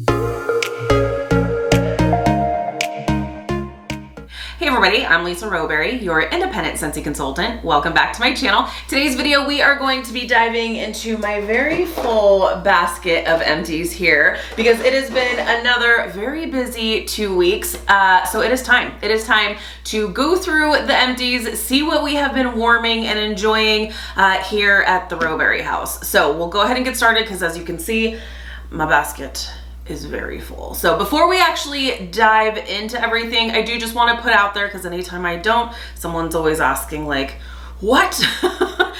Hey everybody, I'm Lisa Rowberry, your independent Scentsy consultant. Welcome back to my channel. Today's video, we are going to be diving into my very full basket of empties here because it has been another very busy 2 weeks. So it is time. It is time to go through the empties, see what we have been warming and enjoying here at the Rowberry house. So we'll go ahead and get started because as you can see, my basket is very full. So before we actually dive into everything, I do just want to put out there, because anytime I don't, someone's always asking like, what?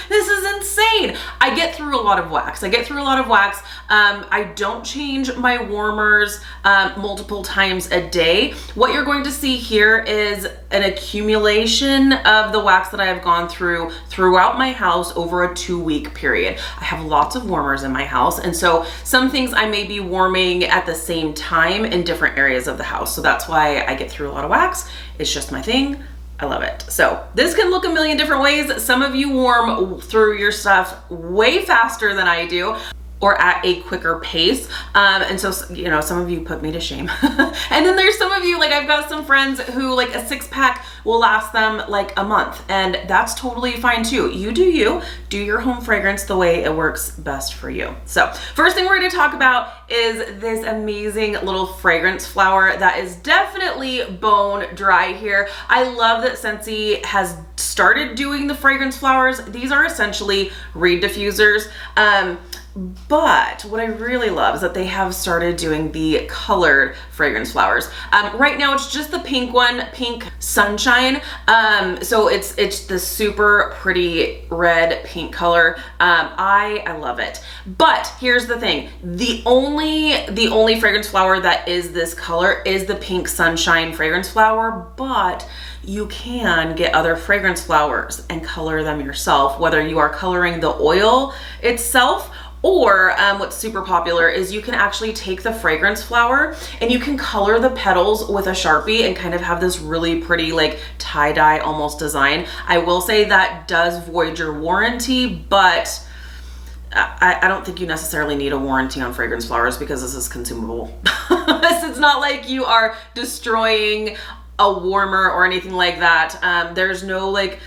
This is insane. I get through a lot of wax. I don't change my warmers multiple times a day. What you're going to see here is an accumulation of the wax that I have gone through throughout my house over a 2-week period. I have lots of warmers in my house, and so some things I may be warming at the same time in different areas of the house. So that's why I get through a lot of wax. It's just my thing. I love it. So this can look a million different ways. Some of you warm through your stuff way faster than I do, or at a quicker pace. And so, you know, some of you put me to shame. And then there's some of you, like I've got some friends who like a 6-pack will last them like a month, and that's totally fine too. You, do your home fragrance the way it works best for you. So first thing we're gonna talk about is this amazing little fragrance flower that is definitely bone dry here. I love that Scentsy has started doing the fragrance flowers. These are essentially reed diffusers. But what I really love is that they have started doing the colored fragrance flowers. Right now it's just the pink one, Pink Sunshine. So it's the super pretty red pink color. I love it. But here's the thing. The only fragrance flower that is this color is the Pink Sunshine fragrance flower, but you can get other fragrance flowers and color them yourself, whether you are coloring the oil itself, or what's super popular is you can actually take the fragrance flower and you can color the petals with a Sharpie and kind of have this really pretty like tie-dye almost design. I will say that does void your warranty, but I don't think you necessarily need a warranty on fragrance flowers because this is consumable. It's not like you are destroying a warmer or anything like that. There's no like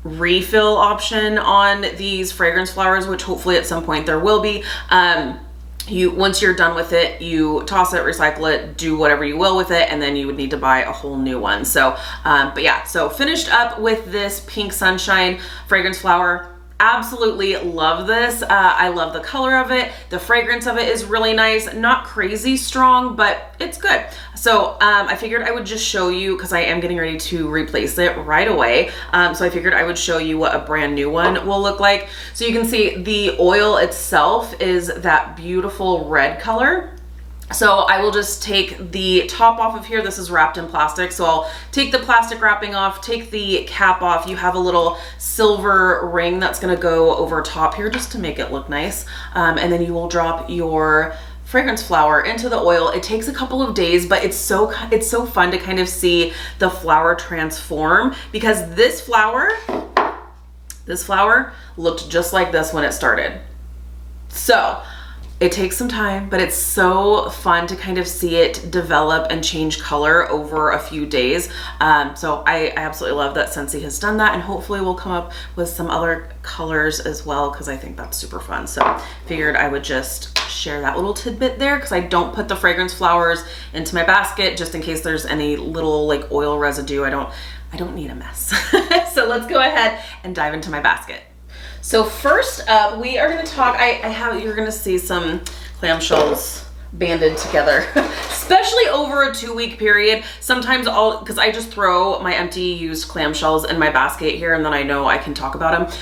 refill option on these fragrance flowers, which hopefully at some point there will be. Once you're done with it, you toss it, recycle it, do whatever you will with it, and then you would need to buy a whole new one. So but yeah, so finished up with this Pink Sunshine fragrance flower. Absolutely love this. I love the color of it. The fragrance of it is really nice. Not crazy strong, but it's good. So I figured I would just show you, because I am getting ready to replace it right away. So I figured I would show you what a brand new one will look like. So you can see the oil itself is that beautiful red color. So I will just take the top off of here. This is wrapped in plastic. So I'll take the plastic wrapping off, take the cap off. You have a little silver ring that's gonna go over top here just to make it look nice. And then you will drop your fragrance flower into the oil. It takes a couple of days, but it's so fun to kind of see the flower transform, because this flower looked just like this when it started. So it takes some time, but it's so fun to kind of see it develop and change color over a few days. So I absolutely love that Scentsy has done that, and hopefully we'll come up with some other colors as well, because I think that's super fun. So figured I would just share that little tidbit there, because I don't put the fragrance flowers into my basket just in case there's any little like oil residue. I don't need a mess. So let's go ahead and dive into my basket. So first up, we are going to talk, you're going to see some clamshells banded together, especially over a 2-week period. Sometimes because I just throw my empty used clamshells in my basket here, and then I know I can talk about them.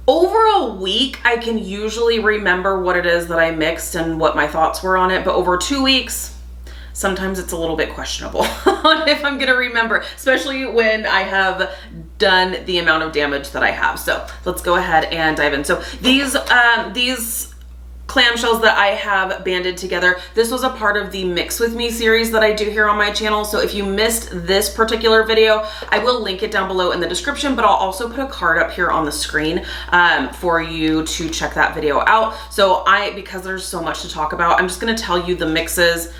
Over a week, I can usually remember what it is that I mixed and what my thoughts were on it, but over 2 weeks, sometimes it's a little bit questionable on if I'm gonna remember, especially when I have done the amount of damage that I have. So let's go ahead and dive in. So these clamshells that I have banded together. This was a part of the Mix With Me series that I do here on my channel. So if you missed this particular video, I will link it down below in the description, but I'll also put a card up here on the screen for you to check that video out. So because there's so much to talk about, I'm just gonna tell you the mixes.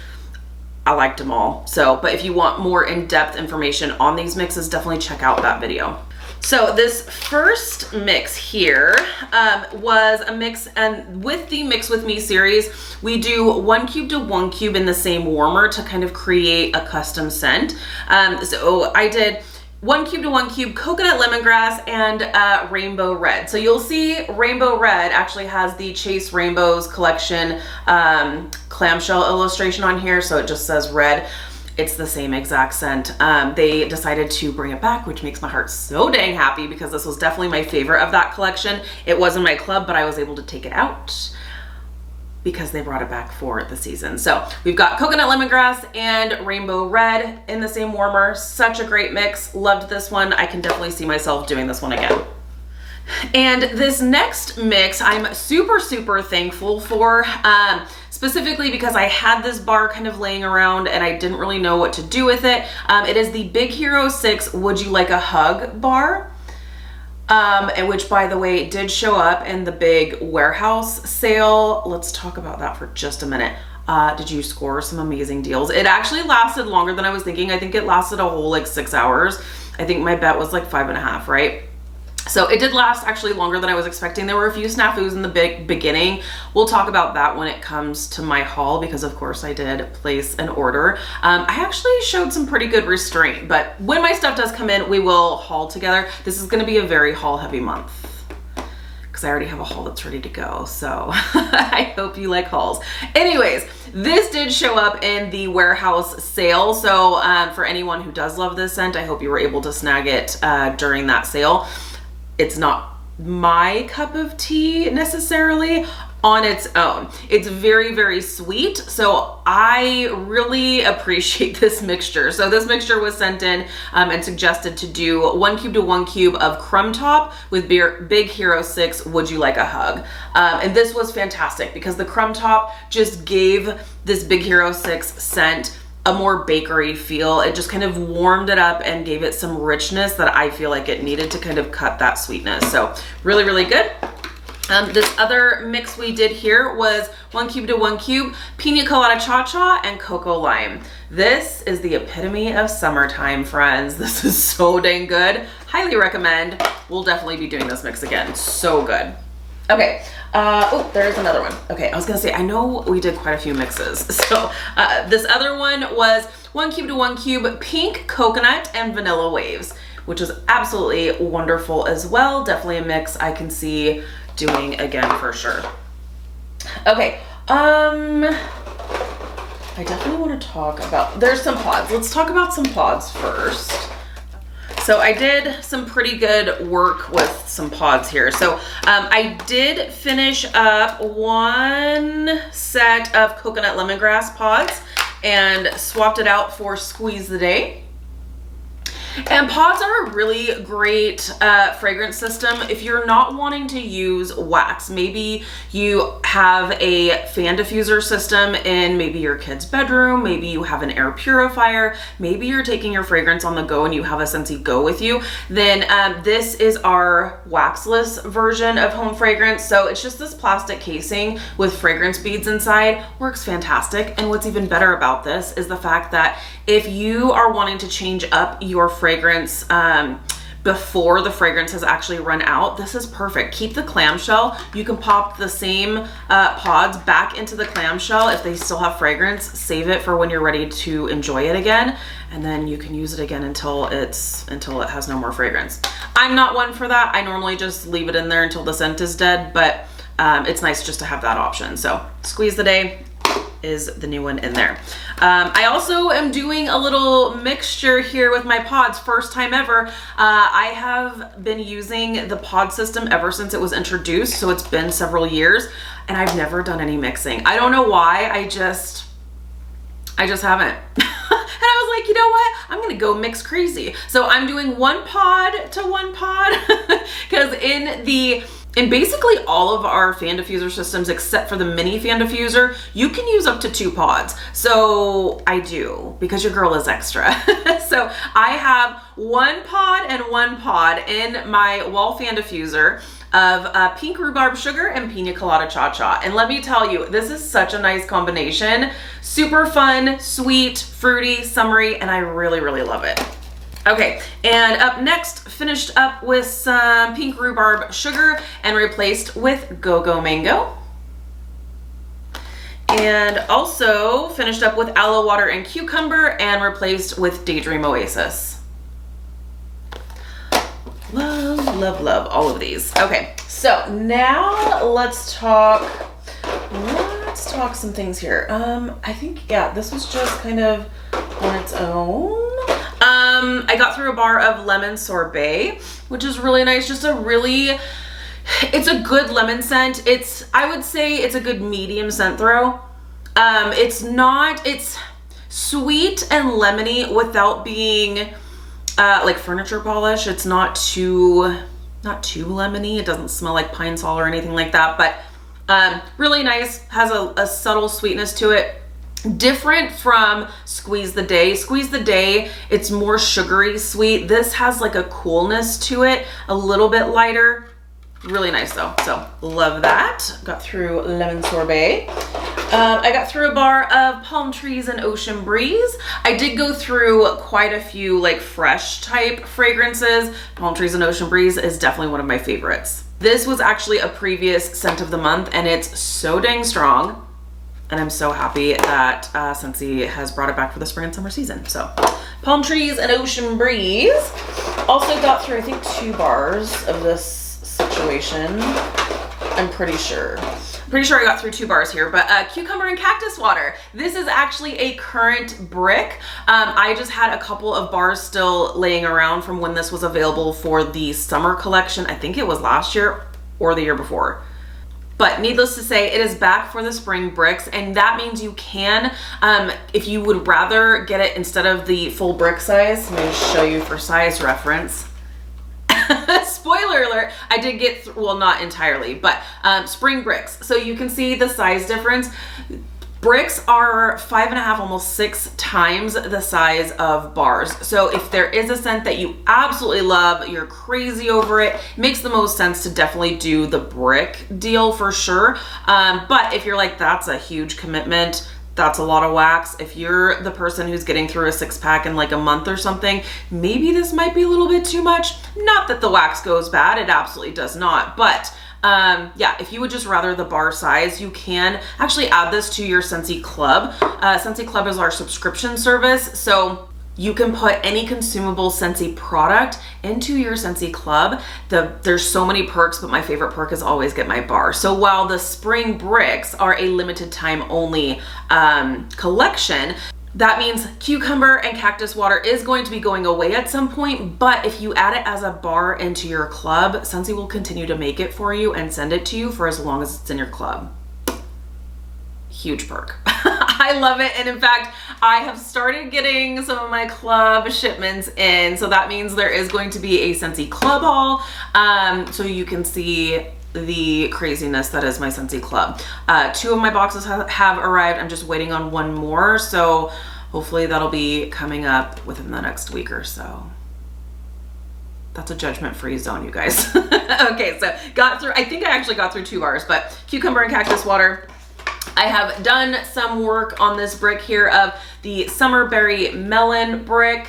I liked them all. So, but if you want more in-depth information on these mixes, definitely check out that video. So this first mix here was a mix, and with the Mix With Me series, we do 1 cube to 1 cube in the same warmer to kind of create a custom scent. So I did 1 cube to 1 cube coconut lemongrass and rainbow red. So you'll see rainbow red actually has the Chase Rainbows collection clamshell illustration on here. So it just says red. It's the same exact scent. They decided to bring it back, which makes my heart so dang happy because this was definitely my favorite of that collection. It was in my club, but I was able to take it out because they brought it back for the season. So we've got coconut lemongrass and rainbow red in the same warmer. Such a great mix. Loved this one. I can definitely see myself doing this one again. And this next mix I'm super thankful for, specifically because I had this bar kind of laying around and I didn't really know what to do with it. It is the Big Hero 6 Would You Like a Hug bar, and which, by the way, did show up in the big warehouse sale. Let's talk about that for just a minute. Did you score some amazing deals? It actually lasted longer than I was thinking. I think it lasted a whole like 6 hours. I think my bet was like 5.5, right? So it did last actually longer than I was expecting. There were a few snafus in the beginning. We'll talk about that when it comes to my haul because of course I did place an order. I actually showed some pretty good restraint, but when my stuff does come in, we will haul together. This is gonna be a very haul heavy month because I already have a haul that's ready to go. So I hope you like hauls. Anyways, this did show up in the warehouse sale. So for anyone who does love this scent, I hope you were able to snag it during that sale. It's not my cup of tea necessarily on its own. It's very sweet, so I really appreciate this mixture. So this mixture was sent in and suggested to do 1 cube to 1 cube of Crumb Top with Big Hero 6 Would You Like a Hug. And this was fantastic because the Crumb Top just gave this Big Hero 6 scent a more bakery feel. It just kind of warmed it up and gave it some richness that I feel like it needed to kind of cut that sweetness. So really good. This other mix we did here was 1 cube to 1 cube Pina Colada Cha-Cha and Cocoa Lime. This is the epitome of summertime, friends. This is so dang good. Highly recommend. We'll definitely be doing this mix again. So good. Okay, oh, there's another one. Okay, I was gonna say, I know we did quite a few mixes. So this other one was 1 cube to 1 cube Pink Coconut and Vanilla Waves, which is absolutely wonderful as well. Definitely a mix I can see doing again for sure. Okay, I definitely wanna talk about, there's some pods. Let's talk about some pods first. So I did some pretty good work with some pods here. So I did finish up 1 set of coconut lemongrass pods and swapped it out for Squeeze the Day. And pods are a really great fragrance system if you're not wanting to use wax. Maybe you have a fan diffuser system in maybe your kid's bedroom, maybe you have an air purifier, maybe you're taking your fragrance on the go and you have a Scentsy Go with you, then this is our waxless version of home fragrance. So it's just this plastic casing with fragrance beads inside. Works fantastic. And what's even better about this is the fact that if you are wanting to change up your fragrance before the fragrance has actually run out, this is perfect. Keep the clamshell. You can pop the same pods back into the clamshell if they still have fragrance. Save it for when you're ready to enjoy it again, and then you can use it again until it has no more fragrance. I'm not one for that. I normally just leave it in there until the scent is dead, but it's nice just to have that option. So Squeeze the Day is the new one in there. I also am doing a little mixture here with my pods, first time ever. I have been using the pod system ever since it was introduced, so it's been several years, and I've never done any mixing. I don't know why, I just haven't. And I was like, you know what? I'm gonna go mix crazy. So I'm doing 1 pod to 1 pod because in the in basically all of our fan diffuser systems, except for the mini fan diffuser, you can use up to 2 pods. So I do, because your girl is extra. So I have 1 pod and 1 pod in my wall fan diffuser of pink rhubarb sugar and pina colada cha-cha. And let me tell you, this is such a nice combination. Super fun, sweet, fruity, summery, and I really, really love it. Okay, and up next, finished up with some pink rhubarb sugar and replaced with Go-Go Mango. And also finished up with aloe water and cucumber and replaced with Daydream Oasis. Love, love, love all of these. Okay, so now let's talk some things here. I think, yeah, this was just kind of on its own. I got through a bar of lemon sorbet, which is really nice. Just a really, it's a good lemon scent. I would say it's a good medium scent throw. It's sweet and lemony without being like furniture polish. It's not too lemony. It doesn't smell like pine sol or anything like that, but really nice. Has a subtle sweetness to it. Different from Squeeze the Day. Squeeze the Day, it's more sugary sweet. This has like a coolness to it, a little bit lighter. Really nice though, so love that. Got through lemon sorbet. I got through a bar of palm trees and ocean breeze. I did go through quite a few like fresh type fragrances. Palm trees and ocean breeze is definitely one of my favorites. This was actually a previous scent of the month and it's so dang strong. And I'm so happy that Scentsy has brought it back for the spring and summer season. So palm trees and ocean breeze. Also got through, I think, 2 bars of this situation. I'm pretty sure I got through 2 bars here, but cucumber and cactus water. This is actually a current brick. I just had a couple of bars still laying around from when this was available for the summer collection. I think it was last year or the year before. But needless to say, it is back for the spring bricks, and that means you can, if you would rather get it instead of the full brick size, let me just show you for size reference. Spoiler alert, I did get, well, not entirely, but spring bricks. So you can see the size difference. Bricks are 5.5, almost 6 times the size of bars. So if there is a scent that you absolutely love, you're crazy over it, makes the most sense to definitely do the brick deal for sure. But if you're like, that's a huge commitment, that's a lot of wax. If you're the person who's getting through a 6-pack in like a month or something, maybe this might be a little bit too much. Not that the wax goes bad, it absolutely does not. But yeah, if you would just rather the bar size, you can actually add this to your Scentsy Club. Scentsy Club is our subscription service, so you can put any consumable Scentsy product into your Scentsy Club. There's so many perks, but my favorite perk is always get my bar. So while the spring bricks are a limited time only collection, that means cucumber and cactus water is going to be going away at some point, but if you add it as a bar into your club, Scentsy will continue to make it for you and send it to you for as long as it's in your club. Huge perk. I love it. And in fact, I have started getting some of my club shipments in. So that means there is going to be a Scentsy Club haul. So you can see the craziness that is my Scentsy Club. 2 of my boxes have arrived. I'm just waiting on 1 more. So hopefully that'll be coming up within the next week or so. That's a judgment-free zone, you guys. Okay, so got through, I think I actually got through 2 bars, but cucumber and cactus water. I have done some work on this brick here of the Summer Berry Melon brick.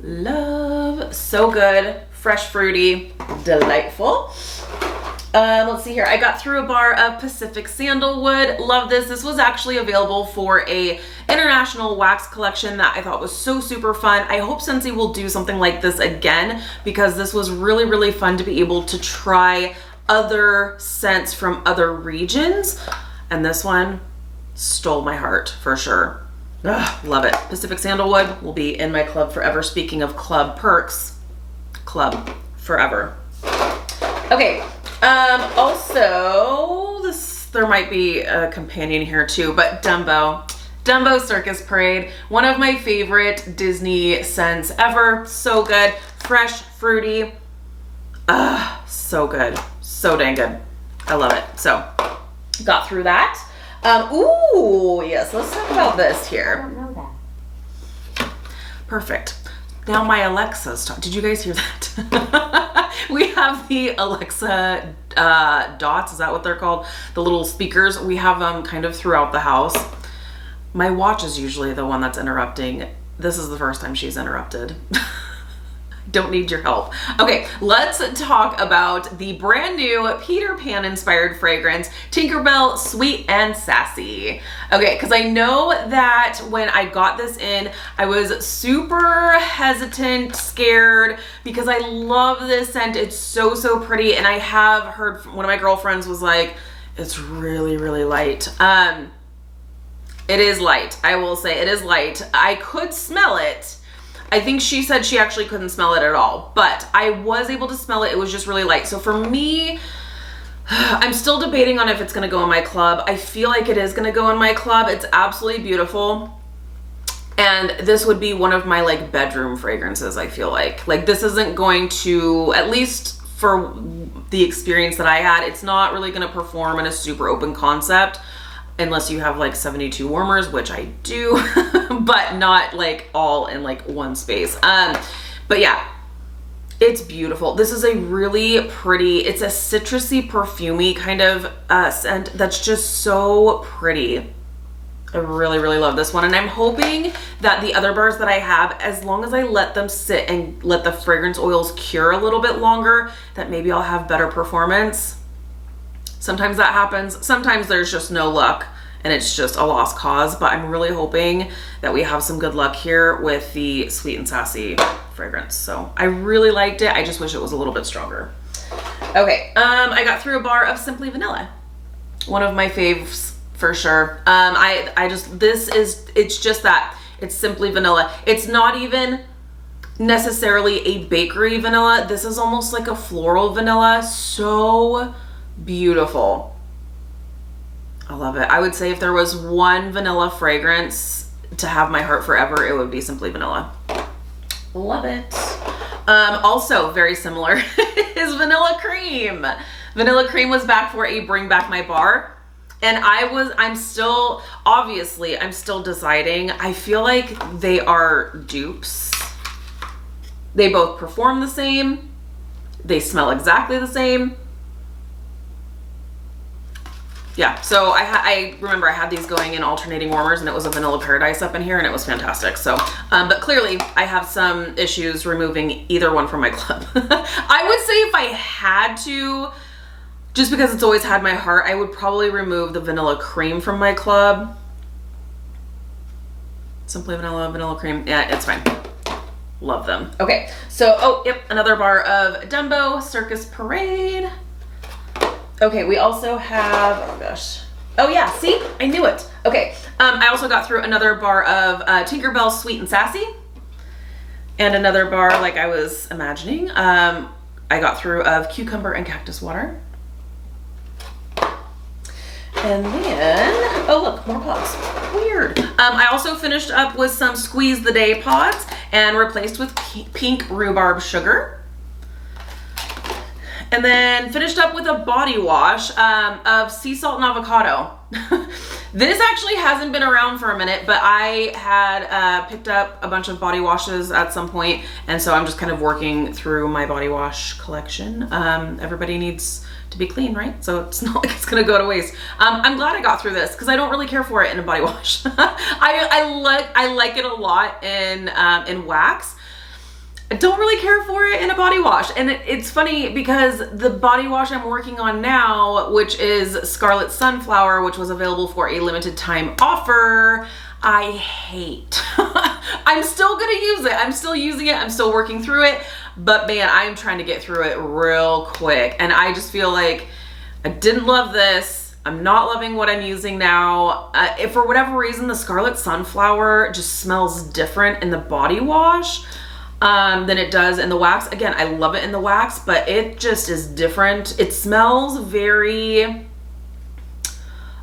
Love, so good, fresh, fruity, delightful. Let's see here. I got through a bar of Pacific Sandalwood. Love this. This was actually available for a international wax collection that I thought was so super fun. I hope Scentsy will do something like this again because this was really, really fun to be able to try other scents from other regions. And this one stole my heart for sure. Ugh, love it. Pacific Sandalwood will be in my club forever. Speaking of club perks, club forever. Okay. Also, there might be a companion here too, but Dumbo Circus Parade, one of my favorite Disney scents ever. So good, fresh, fruity. So good, So dang good. I love it. So got through that. Ooh, yes, let's talk about this here. I don't know that. Perfect. Now my Alexa's talking. Did you guys hear that? We have the Alexa dots. Is that what they're called? The little speakers. We have them kind of throughout the house. My watch is usually the one that's interrupting. This is the first time she's interrupted. Don't need your help. Okay, let's talk about the brand new Peter Pan inspired fragrance, Tinkerbell Sweet and Sassy. Okay, because I know that when I got this in, I was super hesitant, scared, because I love this scent. It's so, so pretty. And I have heard from one of my girlfriends was like, it's really, really light. It is light. I will say it is light. I could smell it. I think she said she actually couldn't smell it at all, but I was able to smell it. It was just really light. So for me, I'm still debating on if it's gonna go in my club. I feel like it is gonna go in my club. It's absolutely beautiful. And this would be one of my like bedroom fragrances, I feel like. Like this isn't going to, at least for the experience that I had, it's not really gonna perform in a super open concept. Unless you have like 72 warmers, which I do, but not like all in like one space. But yeah, it's beautiful. This is a really pretty, it's a citrusy, perfumey kind of scent that's just so pretty. I really, really love this one. And I'm hoping that the other bars that I have, as long as I let them sit and let the fragrance oils cure a little bit longer, that maybe I'll have better performance. Sometimes that happens. Sometimes there's just no luck and it's just a lost cause, but I'm really hoping that we have some good luck here with the Sweet and Sassy fragrance. So I really liked it. I just wish it was a little bit stronger. Okay, I got through a bar of Simply Vanilla. One of my faves for sure. It's just that. It's Simply Vanilla. It's not even necessarily a bakery vanilla. This is almost like a floral vanilla. So beautiful. I love it. I would say if there was one vanilla fragrance to have my heart forever, it would be Simply Vanilla. Love it. Also very similar is Vanilla Cream. Vanilla Cream was back for a Bring Back My Bar. And I'm still deciding. I feel like they are dupes. They both perform the same. They smell exactly the same. Yeah, so I remember I had these going in alternating warmers and it was a Vanilla Paradise up in here and it was fantastic. So, but clearly I have some issues removing either one from my club. I would say if I had to, just because it's always had my heart, I would probably remove the Vanilla Cream from my club. Simply Vanilla, Vanilla Cream, yeah, it's fine. Love them. Okay, so, oh, yep, another bar of Dumbo Circus Parade. Okay, we also have, oh gosh. Oh yeah, see, I knew it. Okay, I also got through another bar of Tinkerbell Sweet and Sassy. And another bar, like I was imagining, I got through of Cucumber and Cactus Water. And then, oh look, more pods. Weird. I also finished up with some Squeeze the Day pods and replaced with pink rhubarb sugar. And then finished up with a body wash of sea salt and avocado. This actually hasn't been around for a minute, but I had picked up a bunch of body washes at some point, and so I'm just kind of working through my body wash collection. Everybody needs to be clean, right? So it's not like it's gonna go to waste. I'm glad I got through this because I don't really care for it in a body wash. I like it a lot in wax. I don't really care for it in a body wash. And it's funny because the body wash I'm working on now, which is Scarlet Sunflower, which was available for a limited time offer, I hate. I'm still gonna use it. I'm still using it. I'm still working through it. But man, I'm trying to get through it real quick. And I just feel like I didn't love this. I'm not loving what I'm using now. If for whatever reason, the Scarlet Sunflower just smells different in the body wash than it does in the wax. Again, I love it in the wax, but it just is different. It smells very,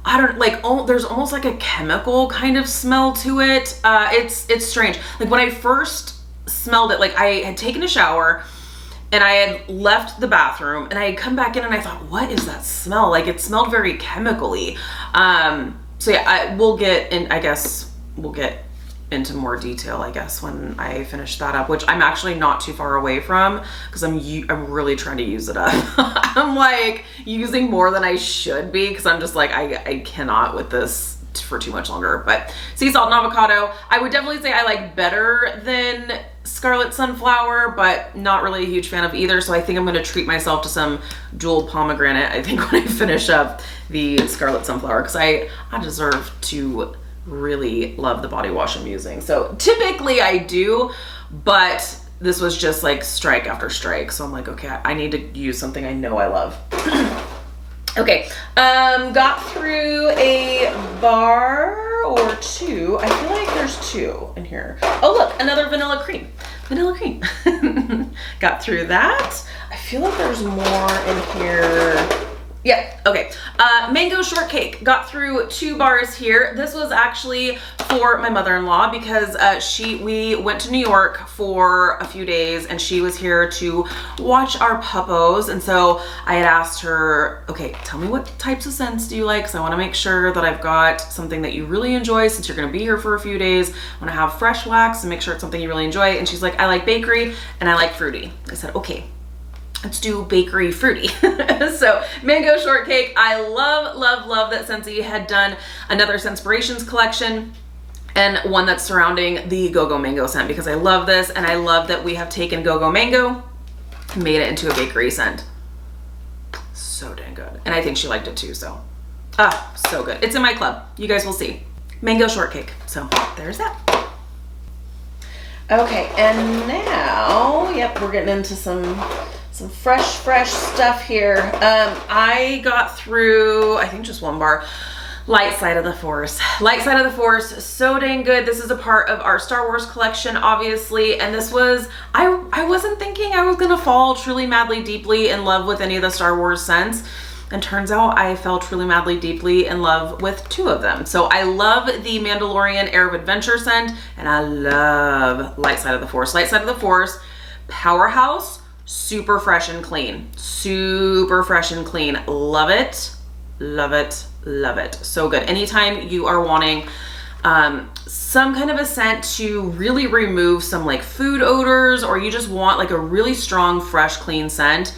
I don't like, there's almost like a chemical kind of smell to it. It's strange. Like when I first smelled it, like I had taken a shower and I had left the bathroom and I had come back in and I thought, what is that smell? Like it smelled very chemically. So yeah, we'll get in, I guess we'll get into more detail, I guess, when I finish that up, which I'm actually not too far away from because I'm really trying to use it up. I'm like using more than I should be because I'm just like, I cannot with this for too much longer. But sea salt and avocado, I would definitely say I like better than scarlet sunflower, but not really a huge fan of either. So I think I'm going to treat myself to some jeweled pomegranate, I think, when I finish up the scarlet sunflower, because I deserve to really love the body wash I'm using. So typically I do, but this was just like strike after strike. So I'm like, okay, I need to use something I know I love. Okay, got through a bar or two. I feel like there's two in here. Oh look, another vanilla cream. Vanilla cream. Got through that. I feel like there's more in here. Yeah, okay. Mango shortcake. Got through 2 bars here. This was actually for my mother-in-law because we went to New York for a few days and she was here to watch our puppos. And so I had asked her, okay, tell me what types of scents do you like? Because I want to make sure that I've got something that you really enjoy since you're going to be here for a few days. I want to have fresh wax and make sure it's something you really enjoy. And she's like, I like bakery and I like fruity. I said, okay, let's do bakery fruity. So mango shortcake. I love that Scentsy had done another Scentspirations collection and one that's surrounding the Go-Go Mango scent because I love this and I love that we have taken Go-Go Mango and made it into a bakery scent. So dang good. And I think she liked it too, so. So good. It's in my club. You guys will see. Mango shortcake. So there's that. Okay, and now, yep, we're getting into some fresh stuff here. I got through, I think just 1 bar. Light Side of the Force. Light Side of the Force, so dang good. This is a part of our Star Wars collection, obviously, and this was, I wasn't thinking I was gonna fall truly, madly, deeply in love with any of the Star Wars scents. And turns out I fell truly, madly, deeply in love with 2 of them. So I love the Mandalorian Air of Adventure scent, and I love Light Side of the Force. Light Side of the Force, powerhouse, super fresh and clean. Super fresh and clean. Love it, love it, love it. So good. Anytime you are wanting some kind of a scent to really remove some like food odors, or you just want like a really strong, fresh, clean scent,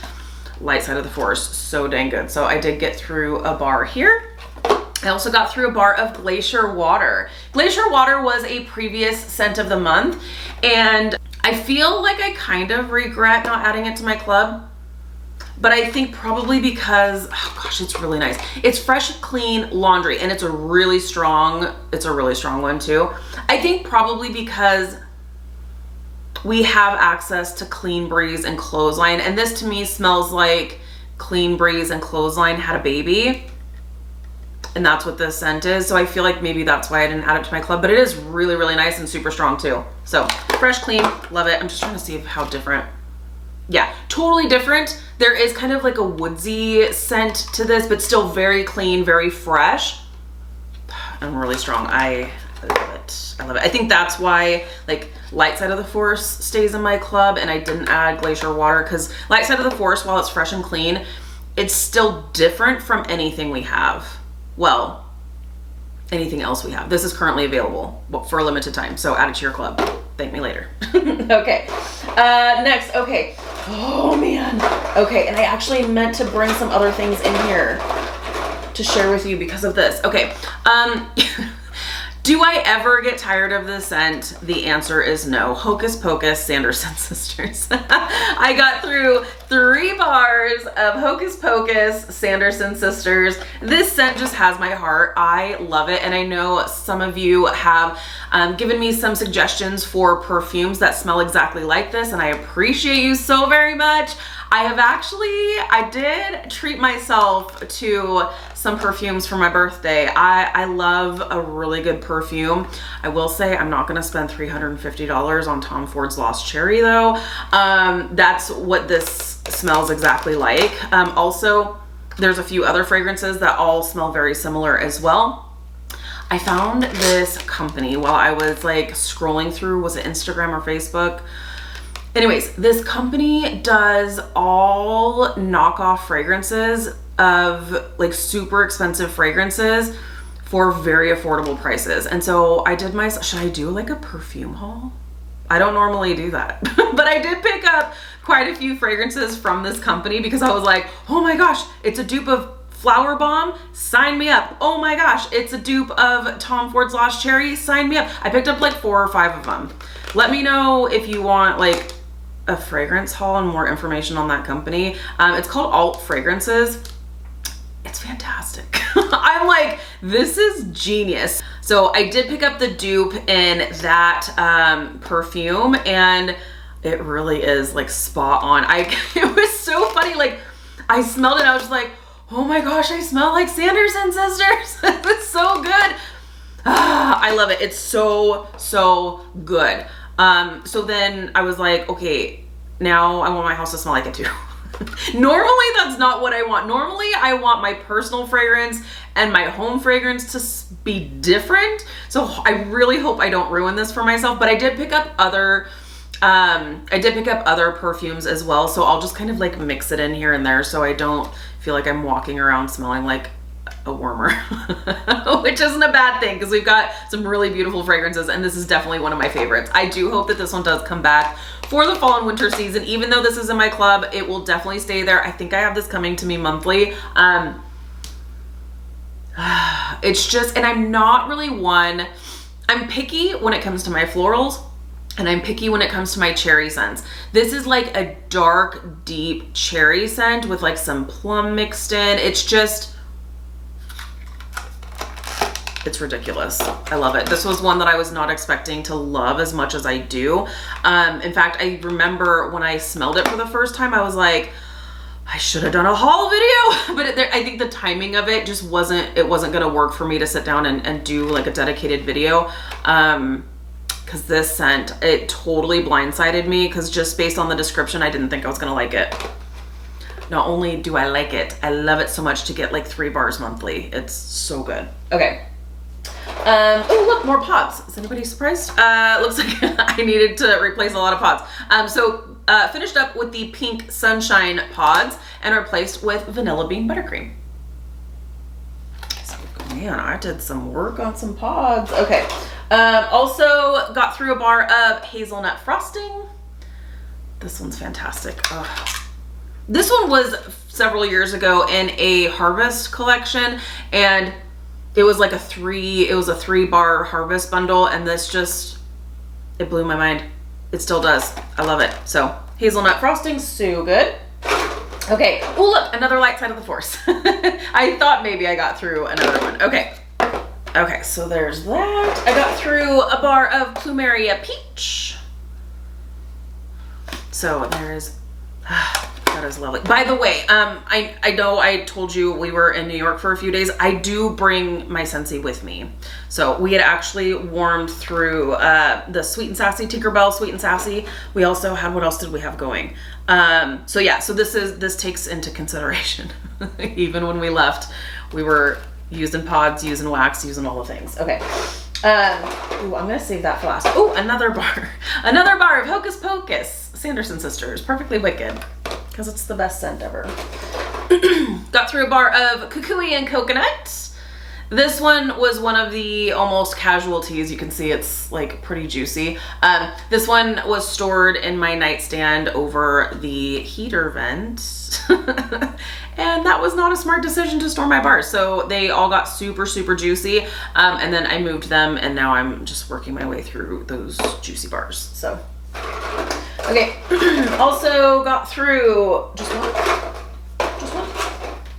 Light Side of the Force, so dang good. So I did get through a bar here. I also got through a bar of Glacier Water. Glacier Water was a previous scent of the month, and I feel like I kind of regret not adding it to my club, but I think probably because, oh gosh, it's really nice. It's fresh, clean laundry, and it's a really strong one too. I think probably because we have access to Clean Breeze and Clothesline, and this to me smells like Clean Breeze and Clothesline had a baby, and that's what this scent is. So I feel like maybe that's why I didn't add it to my club, but it is really, really nice and super strong too. So fresh, clean, love it. I'm just trying to see how different. Yeah, totally different. There is kind of like a woodsy scent to this, but still very clean, very fresh, and really strong. I love it. I love it. I think that's why like Light Side of the Force stays in my club and I didn't add Glacier Water, because Light Side of the Force, while it's fresh and clean, it's still different from anything we have. Well, anything else we have. This is currently available for a limited time, so add it to your club. Thank me later. Okay, next, okay. Oh man. Okay, and I actually meant to bring some other things in here to share with you because of this. Okay, do I ever get tired of the scent? The answer is no. Hocus Pocus, Sanderson Sisters. I got through 3 bars of Hocus Pocus, Sanderson Sisters. This scent just has my heart. I love it. And I know some of you have given me some suggestions for perfumes that smell exactly like this, and I appreciate you so very much. I did treat myself to some perfumes for my birthday. I love a really good perfume. I will say I'm not gonna spend $350 on Tom Ford's Lost Cherry though. That's what this smells exactly like. Also, there's a few other fragrances that all smell very similar as well. I found this company while I was like scrolling through, was it Instagram or Facebook? Anyways, this company does all knockoff fragrances of like super expensive fragrances for very affordable prices. And so I did should I do like a perfume haul? I don't normally do that, but I did pick up quite a few fragrances from this company because I was like, oh my gosh, it's a dupe of Flower Bomb, sign me up. Oh my gosh, it's a dupe of Tom Ford's Lost Cherry, sign me up. I picked up like 4 or 5 of them. Let me know if you want like a fragrance haul and more information on that company. It's called Alt Fragrances. It's fantastic. I'm like, this is genius. So I did pick up the dupe in that perfume, and it really is like spot on. It was so funny. Like I smelled it, I was just like, oh my gosh, I smell like Sanderson sisters. It's so good. I love it. It's so good. So then I was like, okay, now I want my house to smell like it too. Normally that's not what I want. Normally I want my personal fragrance and my home fragrance to be different. So I really hope I don't ruin this for myself, but I did pick up other perfumes as well. So I'll just kind of like mix it in here and there so I don't feel like I'm walking around smelling like a wormer, which isn't a bad thing because we've got some really beautiful fragrances and this is definitely one of my favorites. I do hope that this one does come back for the fall and winter season. Even though this is in my club, it will definitely stay there. I think I have this coming to me monthly. It's just, and I'm not really I'm picky when it comes to my florals and I'm picky when it comes to my cherry scents. This is like a dark, deep cherry scent with like some plum mixed in. It's ridiculous. I love it. This was one that I was not expecting to love as much as I do. In fact, I remember when I smelled it for the first time, I was like, I should have done a haul video, but I think the timing of it just wasn't gonna work for me to sit down and do like a dedicated video. Cause this scent, it totally blindsided me because just based on the description, I didn't think I was gonna like it. Not only do I like it, I love it so much to get like 3 bars monthly. It's so good. Okay. Oh look, more pods. Is anybody surprised? Looks like I needed to replace a lot of pods. So finished up with the Pink Sunshine pods and replaced with Vanilla Bean Buttercream. So, man, I did some work on some pods. Okay. Also got through a bar of hazelnut frosting. This one's fantastic. Ugh. This one was several years ago in a Harvest collection, and it was like a 3-bar Harvest bundle, and this just, it blew my mind. It still does. I love it. So hazelnut frosting, so good. Okay. Oh look, another Light Side of the Force. I thought maybe I got through another one. Okay. Okay, so there's that. I got through a bar of Plumeria Peach. So there's, that is lovely. By the way, I know I told you we were in New York for a few days. I do bring my Scentsy with me. So we had actually warmed through the Sweet and Sassy, Tinkerbell Sweet and Sassy. We also had, what else did we have going? So yeah, so this takes into consideration. Even when we left, we were using pods, using wax, using all the things. Okay. Ooh, I'm gonna save that for last. Oh, another bar of Hocus Pocus, Sanderson Sisters, Perfectly Wicked, because it's the best scent ever. Got through a bar of Kukui and Coconut. This one was one of the almost casualties. You can see it's like pretty juicy. This one was stored in my nightstand over the heater vent. And that was not a smart decision to store my bars. So they all got super, super juicy. And then I moved them, and now I'm just working my way through those juicy bars. So, okay. Also got through just one.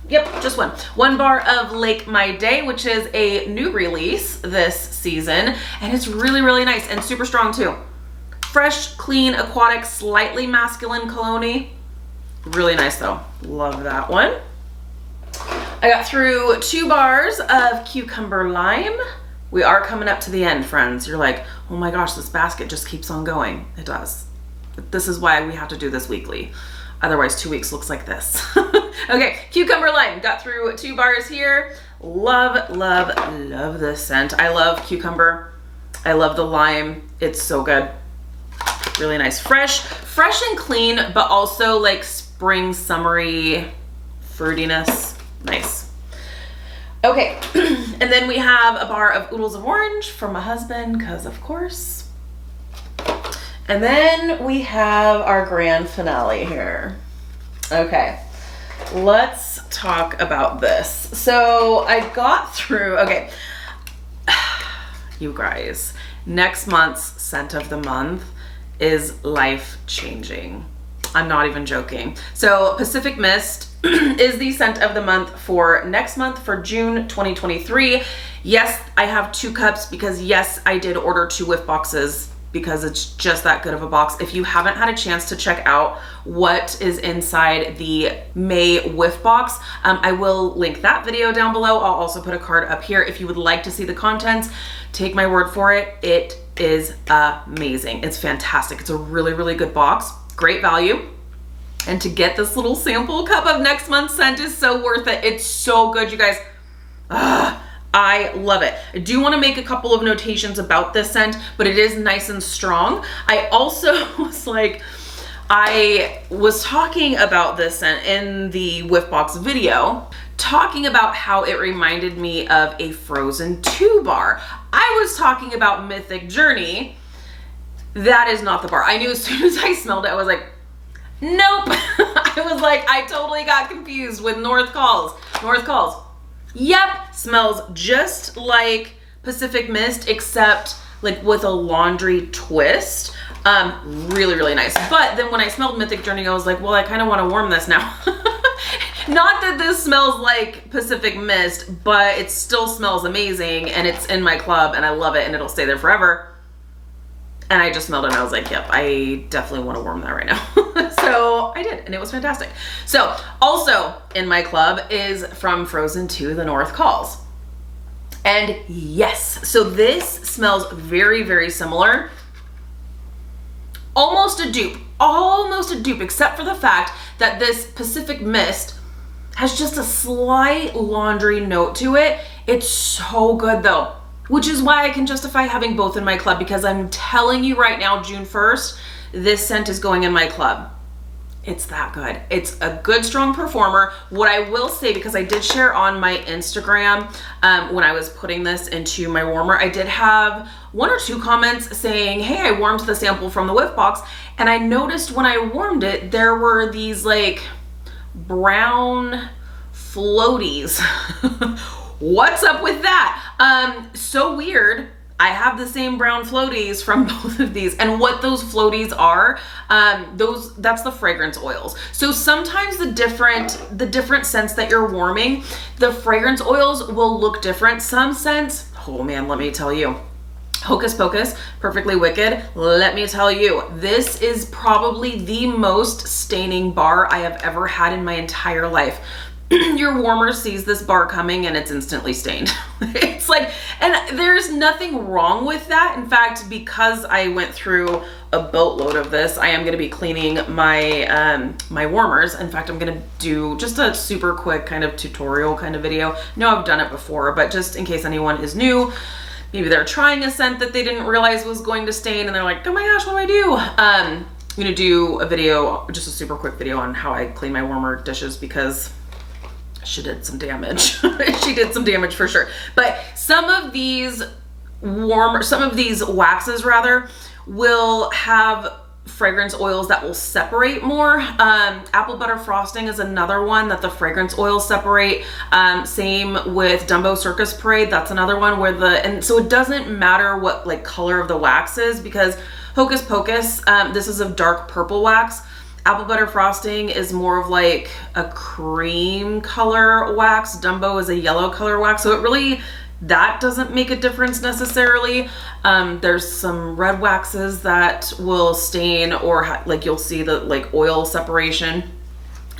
Yep, just one. 1 bar of Lake My Day, which is a new release this season. And it's really, really nice and super strong too. Fresh, clean, aquatic, slightly masculine cologne. Really nice though. Love that one. I got through 2 bars of Cucumber Lime. We are coming up to the end, friends. You're like, oh my gosh, this basket just keeps on going. It does. This is why we have to do this weekly. Otherwise 2 weeks looks like this. Okay, Cucumber Lime. Got through 2 bars here. Love, love, love this scent. I love cucumber. I love the lime. It's so good. Really nice. Fresh and clean, but also like spring summery fruitiness. Nice. Okay, and then we have a bar of oodles of orange from my husband, because of course. And then we have our grand finale here. Okay, let's talk about this. So I got through, okay, you guys, next month's scent of the month is life-changing. I'm not even joking. So Pacific Mist is the scent of the month for next month, for June 2023. Yes, I have 2 cups because yes, I did order 2 whiff boxes because it's just that good of a box. If you haven't had a chance to check out what is inside the May whiff box, I will link that video down below. I'll also put a card up here if you would like to see the contents. Take my word for it. It is amazing. It's fantastic. It's a really, really good box. Great value. And to get this little sample cup of next month's scent is so worth it. It's so good, you guys. I love it. I do want to make a couple of notations about this scent, but it is nice and strong. I also I was talking about this scent in the whiff box video, talking about how it reminded me of a Frozen 2 bar. I was talking about Mythic Journey. That is not the bar. I knew as soon as I smelled it, I was like, nope. I was like, I totally got confused with North Calls. North Calls. Yep, smells just like Pacific Mist, except like with a laundry twist. Really, really nice. But then when I smelled Mythic Journey, I was like, well, I kind of want to warm this now. Not that this smells like Pacific Mist, but it still smells amazing, and it's in my club, and I love it, and it'll stay there forever. And I just smelled it, and I was like, yep, I definitely want to warm that right now. So I did, and it was fantastic. So also in my club is from Frozen 2, The North Calls. And yes, so this smells very, very similar. Almost a dupe, except for the fact that this Pacific Mist has just a slight laundry note to it. It's so good though, which is why I can justify having both in my club, because I'm telling you right now, June 1st, this scent is going in my club. It's that good. It's a good, strong performer. What I will say, because I did share on my Instagram when I was putting this into my warmer, I did have 1 or 2 comments saying, hey, I warmed the sample from the whiff box, and I noticed when I warmed it, there were these like brown floaties. What's up with that? So weird. I have the same brown floaties from both of these, and what those floaties are, that's the fragrance oils. So sometimes the different scents that you're warming, the fragrance oils will look different. Some scents, oh man, let me tell you, Hocus Pocus, Perfectly Wicked, let me tell you, this is probably the most staining bar I have ever had in my entire life. Your warmer sees this bar coming and it's instantly stained. It's like, and there's nothing wrong with that. In fact, because I went through a boatload of this, I am going to be cleaning my my warmers. In fact, I'm going to do just a super quick kind of tutorial kind of video. No, I've done it before, but just in case anyone is new, maybe they're trying a scent that they didn't realize was going to stain and they're like, oh my gosh, what do I do? I'm going to do a video, just a super quick video on how I clean my warmer dishes, because she did some damage. She did some damage for sure. But some of these waxes rather will have fragrance oils that will separate more. Apple butter frosting is another one that the fragrance oils separate. Same with Dumbo Circus Parade. That's another one where and so it doesn't matter what like color of the wax is, because Hocus Pocus, this is a dark purple wax. Apple butter frosting is more of like a cream color wax. Dumbo is a yellow color wax. So it really, that doesn't make a difference necessarily. There's some red waxes that will stain, or like you'll see the like oil separation,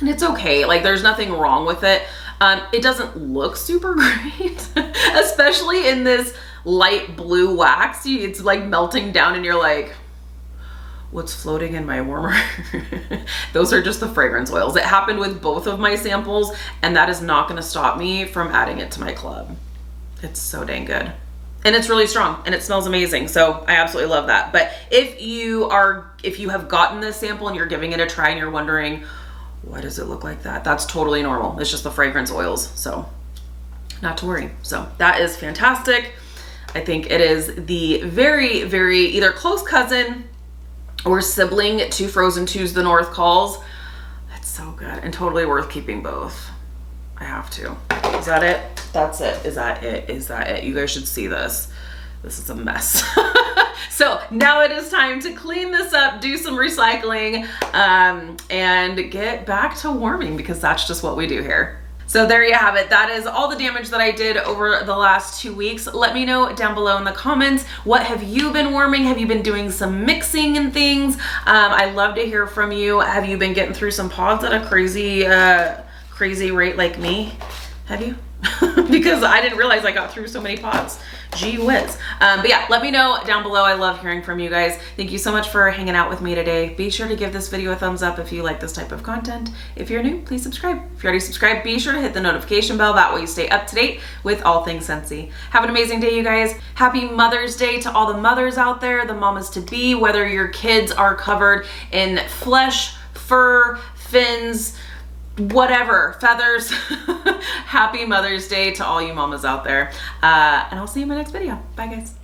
and it's okay. Like there's nothing wrong with it. It doesn't look super great, especially in this light blue wax. It's like melting down and you're like, what's floating in my warmer? Those are just the fragrance oils. It happened with both of my samples, and that is not going to stop me from adding it to my club. It's so dang good. And it's really strong and it smells amazing. So I absolutely love that. But if you have gotten this sample and you're giving it a try and you're wondering, why does it look like that? That's totally normal. It's just the fragrance oils. So not to worry. So that is fantastic. I think it is the very, very either close cousin or sibling to Frozen 2's The North Calls. That's so good and totally worth keeping both. I have to. Is that it? That's it. Is that it? Is that it? You guys should see this. This is a mess. So now it is time to clean this up, do some recycling, and get back to warming because that's just what we do here. So there you have it. That is all the damage that I did over the last 2 weeks. Let me know down below in the comments, what have you been warming? Have you been doing some mixing and things? I love to hear from you. Have you been getting through some pods at a crazy rate like me? Have you? Because I didn't realize I got through so many pods. Gee whiz. But yeah, let me know down below. I love hearing from you guys. Thank you so much for hanging out with me today. Be sure to give this video a thumbs up if you like this type of content. If you're new, please subscribe. If you're already subscribed, be sure to hit the notification bell. That way you stay up to date with all things Scentsy. Have an amazing day, you guys. Happy Mother's Day to all the mothers out there, the mamas to be, whether your kids are covered in flesh, fur, fins, whatever, feathers. Happy Mother's Day to all you mamas out there. And I'll see you in my next video. Bye, guys.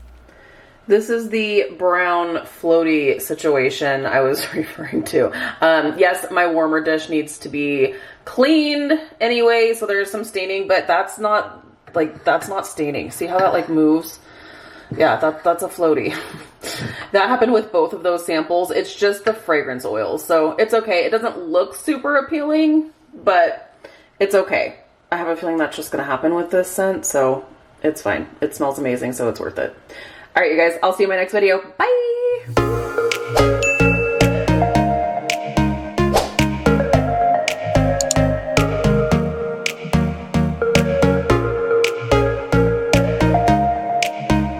This is the brown floaty situation I was referring to. Yes, my warmer dish needs to be cleaned anyway, so there's some staining, but that's not staining. See how that like moves? Yeah, that's a floaty. That happened with both of those samples. It's just the fragrance oils, so it's okay. It doesn't look super appealing, but it's okay. I have a feeling that's just gonna happen with this scent, so it's fine. It smells amazing, so it's worth it. All right, you guys, I'll see you in my next video. Bye!